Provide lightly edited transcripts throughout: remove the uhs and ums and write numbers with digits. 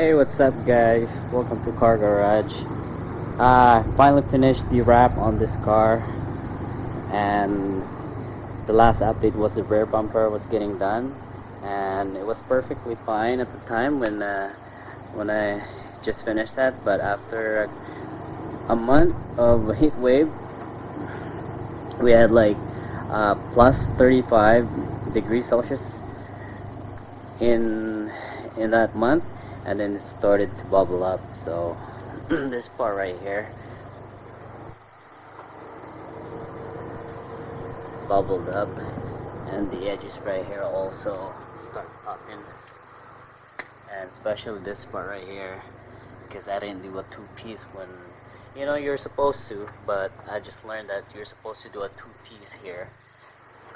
Hey, what's up guys? Welcome to Car Garage. Finally finished the wrap on this car, and the last update was the rear bumper was getting done, and it was perfectly fine at the time when I just finished that. But after a month of heat wave, we had like plus 35 degrees Celsius in that month, and then it started to bubble up. So this part right here bubbled up, and the edges right here also start popping, and especially this part right here, because I didn't do a two-piece when you're supposed to. But I just learned that you're supposed to do a two-piece here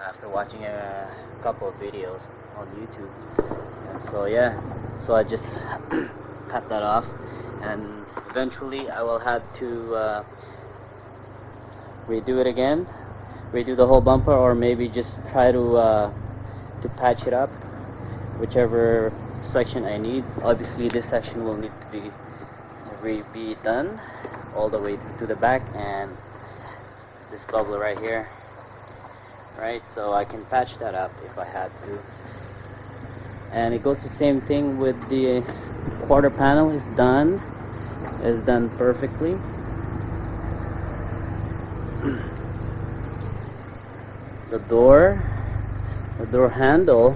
after watching a couple of videos on YouTube. And so yeah, so I just cut that off, and eventually I will have to redo it again, redo the whole bumper, or maybe just try to patch it up, whichever section I need. Obviously this section will need to be done all the way to the back, and this bubble right here, right? So I can patch that up if I have to. And it goes the same thing with the quarter panel. Is done perfectly. The door handle,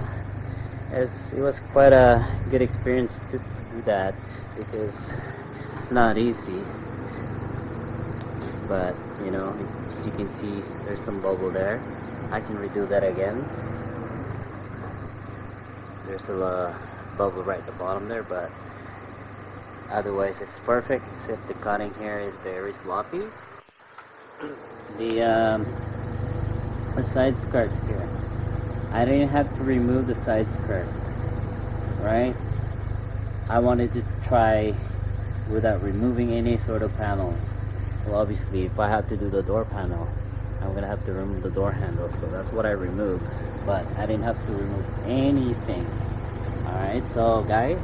it was quite a good experience to do that, because it's not easy. But as you can see, there's some bubble there. I can redo that again. There's a bubble right at the bottom there, but otherwise it's perfect, except the cutting here is very sloppy. The side skirt here, I didn't have to remove the side skirt, right? I wanted to try without removing any sort of panel. Well, obviously if I have to do the door panel, I'm gonna have to remove the door handle, so that's what I removed. But I didn't have to remove anything. Alright, so guys,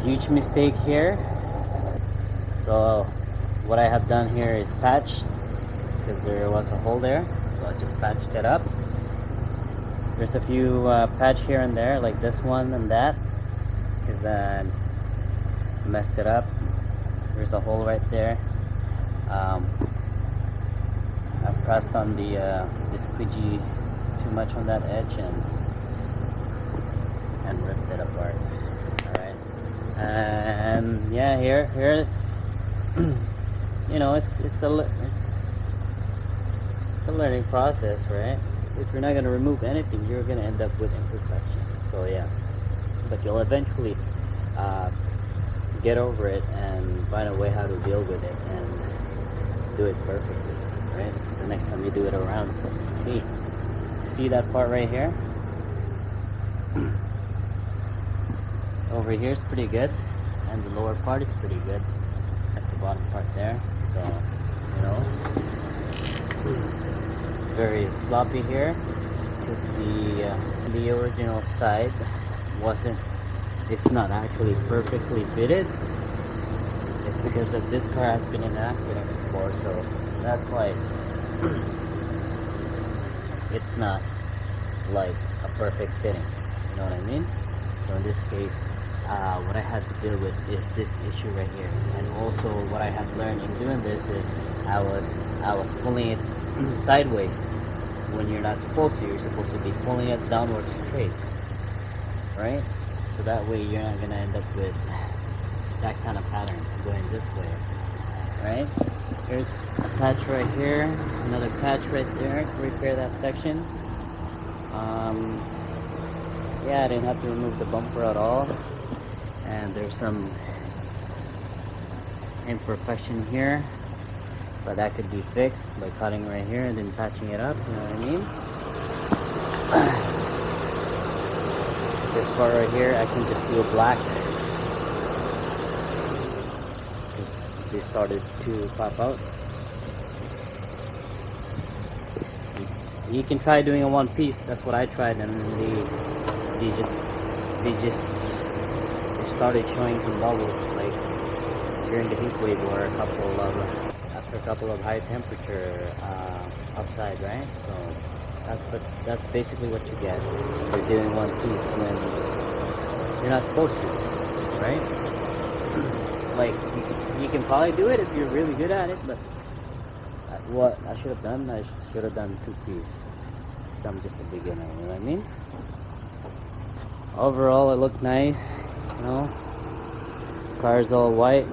huge mistake here. So what I have done here is patched, because there was a hole there, so I just patched it up. There's a few patch here and there, like this one and that, because I messed it up. There's a hole right there. I pressed on the squeegee too much on that edge and ripped it apart. Alright, and yeah, here it's a learning process, right? If you're not going to remove anything, you're going to end up with imperfection. So yeah, but you'll eventually get over it and find a way how to deal with it and do it perfectly, right? The next time you do it around. See that part right here? Over here is pretty good, and the lower part is pretty good, except the bottom part there. So very sloppy here, because the original side it's not actually perfectly fitted. It's because of this car has been in an accident before, so that's why it's not like a perfect fitting, you know what I mean? So in this case, what I had to deal with is this issue right here. And also what I have learned in doing this is I was pulling it sideways when you're not supposed to. You're supposed to be pulling it downward straight, right? So that way you're not gonna end up with that kind of pattern going this way, right? There's a patch right here, another patch right there to repair that section. Yeah, I didn't have to remove the bumper at all, and there's some imperfection here, but that could be fixed by cutting right here and then patching it up, you know what I mean? This part right here, I can just do a black, because they started to pop out. You can try doing a one piece. That's what I tried, and they just started showing some bubbles, like during the heat wave or after a couple of high temperature outside, right? So that's basically what you get for doing one piece when you're not supposed to, right? Like you can probably do it if you're really good at it, but what I should have done, I should have done two piece. So I'm just a beginner, you know what I mean? Overall, it looked nice, you know. Car's all white.